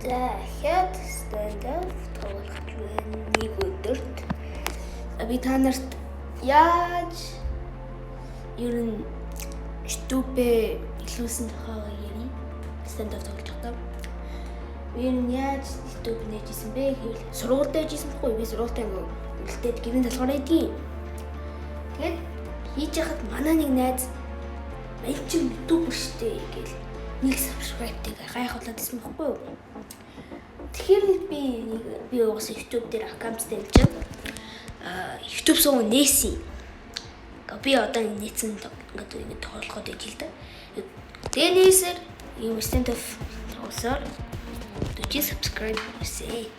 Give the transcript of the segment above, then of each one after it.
Дахиад stand-up тоглох нэг өдөрт би та нарт яаж ер нь YouTube илүүсэн тухай ярий. Stand-up тоглож байгаа. Би яаж YouTube нээжсэн бэ гэвэл сургуультай байжсэн байхгүй би сургуультай үлдээд гэрийн талхаар идэх. Тэгээд хийж яхад манай нэг найз мань чи YouTube штэ гэл нэг subscribe-ийг гайхуулаад ирсэн байхгүй юу. Тэгэхээр би уус YouTube дээр аккаунт тавьчихсан. YouTube суу нээсэн. Би одоо нээсэн ингээд тоглоход байж л да. Тэгээ нээсээр юм stand-up тоглосоор 40 subscribe хийсэн.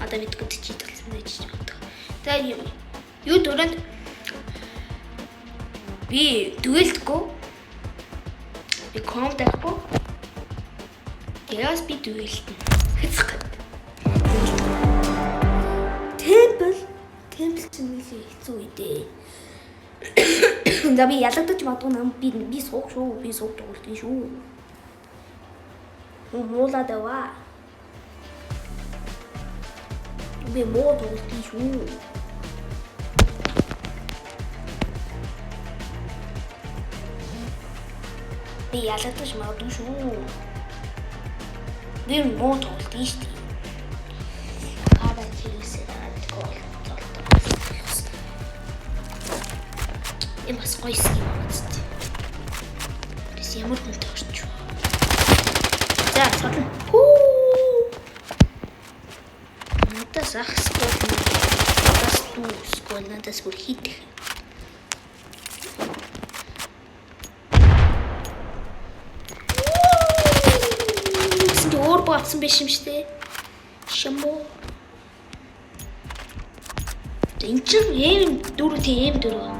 Одоо бид гүтчий талсан байж байгаа. Тэгээ юу дөрөнд би дүгэлдэггүй. Би коммент авахгүй. Тэгээс би дүгэлдэн. Хэцэг. Темпл чинь нэлээ хэцүү үедээ. За би ялагдаж магадгүй нам би суух шүү. Би суух тоглолтын шүү. Муула даваа. Би муу тоглолтын шүү. Би ялагдаж магадгүй шүү. Би муу тоглолтын шүү. Бас гоё юм байна. Тэс ямар хүнтэй орч. За цадан. Надаас ахсгүй. Надаас бүр хит. Өөр баатсан биш юм штэ. Шамбо. Энд чинь ийм дөрөв тийм дөрөв.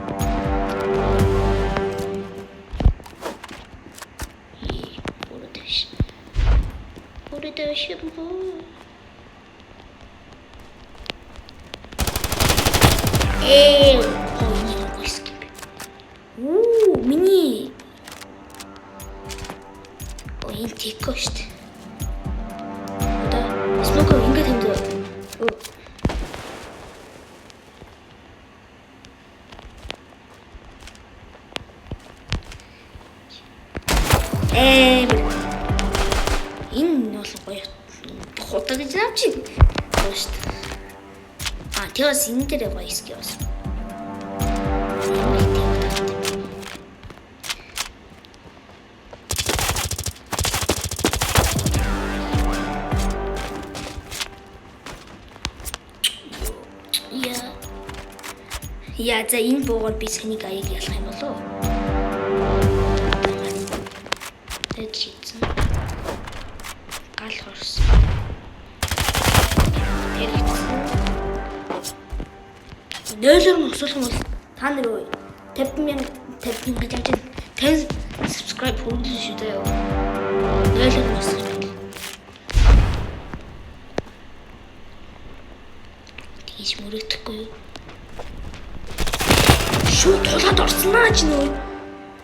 Миний энэ тэко штэ. Одоо смок ингээд хэмдээ. Энэ бол гоё хутаг гэж авчи. Гоошт. Тэгээс энэ дээр гоё скиос. Яа за энэ буугаар би санийг аяг ялах юм болоо. Тэжсэн. Гал хорс. Нөлөр мөсөх юм бол та нар өө 50,000 гэж авч 10 subscribe хүргэн шүү дээ. Нөлөр мөсөх. Тийш мөрөдөхгүй юу? Шууд тулаад орсноо ч нөө.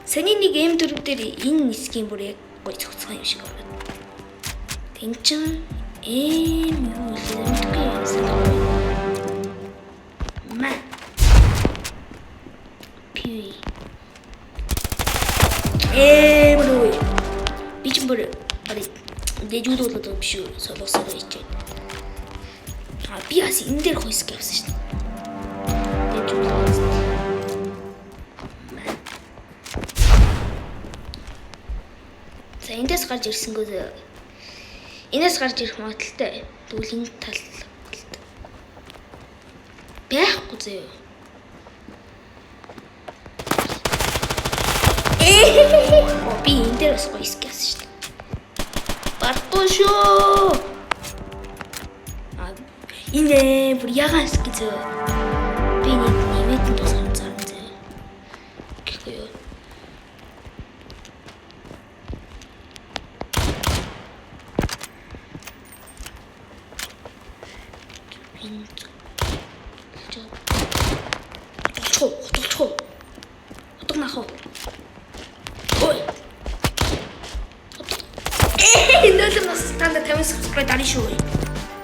Саний нэг M4 дээр энэ нисгийн бүр яг гоё цогцгоо юм шиг байна. Тэнцэн юу лэмтгүй юмсан. Ма. Пи. Бро. Бичмөр бари дэжүүд болоод биш үү? Солоосоо ичээ. Би бас энэ дээр хойск явсан шин. Дэжүүд. За эндээс гарч ирсэнгөө энэс гарч ирэх магадaltaй. Тэгвэл энэ тал байхгүй зөө. Би энэ дээр бас гоё скэс шүү дээ. Бартуу шүү. Энэ бүр ягаан скэс. Би нэвэт тусгай цаан зөө. Гэхгүй юу? Отог нахав. Ой. Нөлөр нас та цаанда 50 subscribe дарна шүү.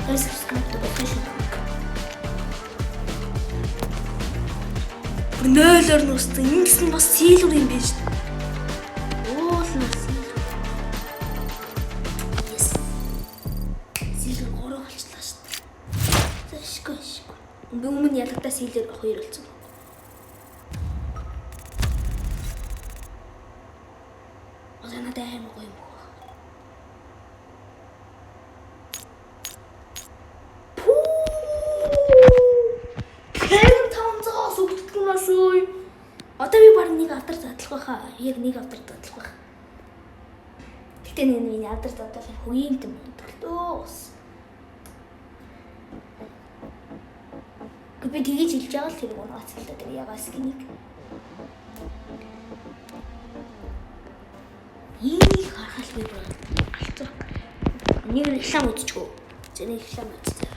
50 subscribe болчихсон шүү. Нөөлөр нүссэн. Ингэс нь бас сийлүр юм биш. Уулнаас. Yes. Сийлүр 3 болчихлоо шүү. Зашгүй. Би өмнө ялгадаа сийлүр 2 болсон. Надад аим гоё юм. Одоо би баг нэг авдар задлах байхаа. Яг нэг авдар задлах байх. Гэтэ нэг авдар задлах хөйм юм болтоо. Би тэгэж хэлж байгаа л тэр гоо цэлдэ тэр ягаас гинийг. Ийм харахал би бүр алцах. Нэг реклам үзчихөө. Зэний реклам үзчихээ.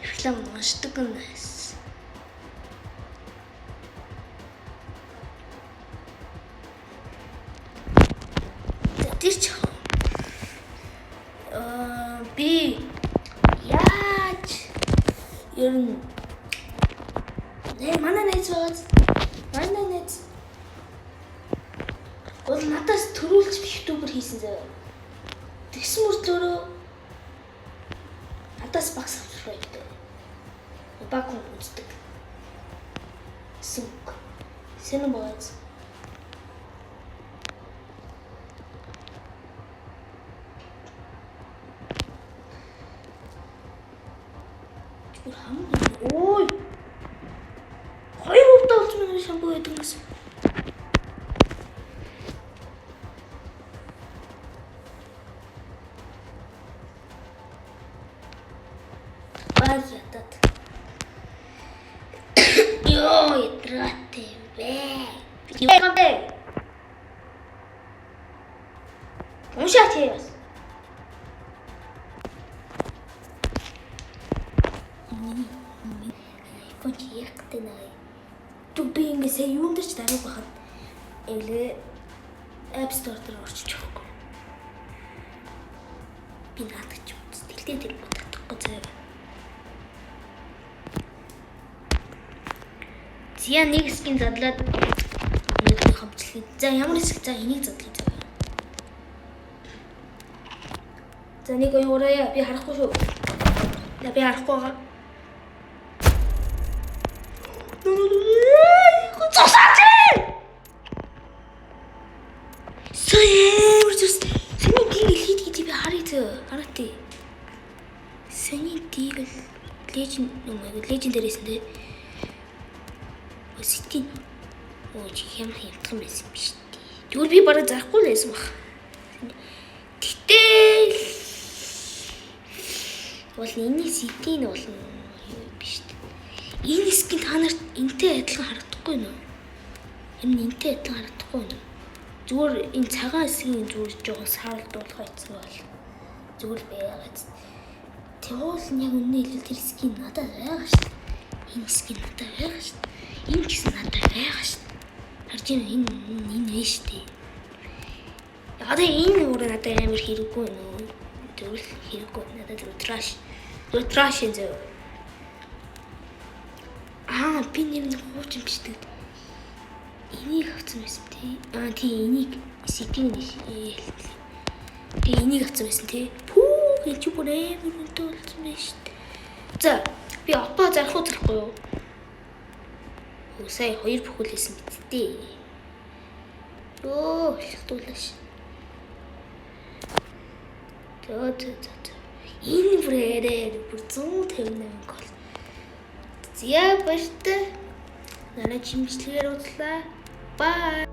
Реклам уншдаг юм байна. Тэрч би яаж ер нь манай найз бол надаас төрүүлж ютубер хийсэн зав. Тэгсэн мөртлөөрөө надаас багс авчихлаа. Баг үздэг. Сүг. Сэнэ бооз. Ой. Хоёр удаа болж манай шампуу гэдэг юмс. Баг ятад. Ёо, ятраатай бэ. Яамдэ. Уншаач яас. Ягтай наа. Би ингэсээ юунд ч даруй бахад эвлээ App Store дээр орчих жоохгүй. Би наадах ч юм. Тэлтэй тэр бодохгүй заяа. Зя нэг скин задлаад нэг хамтлаа. За ямар хэсэг за энийг задлаа заяа. За нэг уураа би харахгүй шүү. Би харахгүй байгаа. Сэний дигэл лежендэрээс нэ сэтийн ямар хямдхан байсан биш тий. Тэгвэл би бараг зарахгүй л байсан баг. Гэтэл бол энэ сэтийн болно биш тий. Энэ скин та нарт энтэй адилхан харагдахгүй нөө. Энэ энтэй адилхан харагдахгүй нөө. Зүгээр энэ цагаан хэсгийн зүгээр жоохон саалдуулах байсан бол зүгээр байгаад. Тэгвэл яг үнэ хэлбэл тэр скин надад байгаа шүү дээ. Энэ скин надад байгаа шүү дээ. Энэ гэсэн надад байгаа шүү дээ. Харж энэ нэ шүү дээ. Одоо энэ өөр надад амар хэрэггүй нөө. Тэгвэл хэрэггүй надад траш. Траш энэ зөө. Би нэг хуучин бичдэг. Энийг авсан байсан тий. Тий энийг сэтийн хэлээ. Тэгээ энийг авсан байсан тий. Гэж бүр амар үнэтэй болсон байна шүү дээ. За би опа зарах уу зарахгүй юу? Сая 2 бүхэл хийсэн биз дээ. Оо хэлтүүлээш. Энэ бүрээрээ бүр 158 гол. Зя баяртай. Манай чимчлэгээр уудлаа. Бай.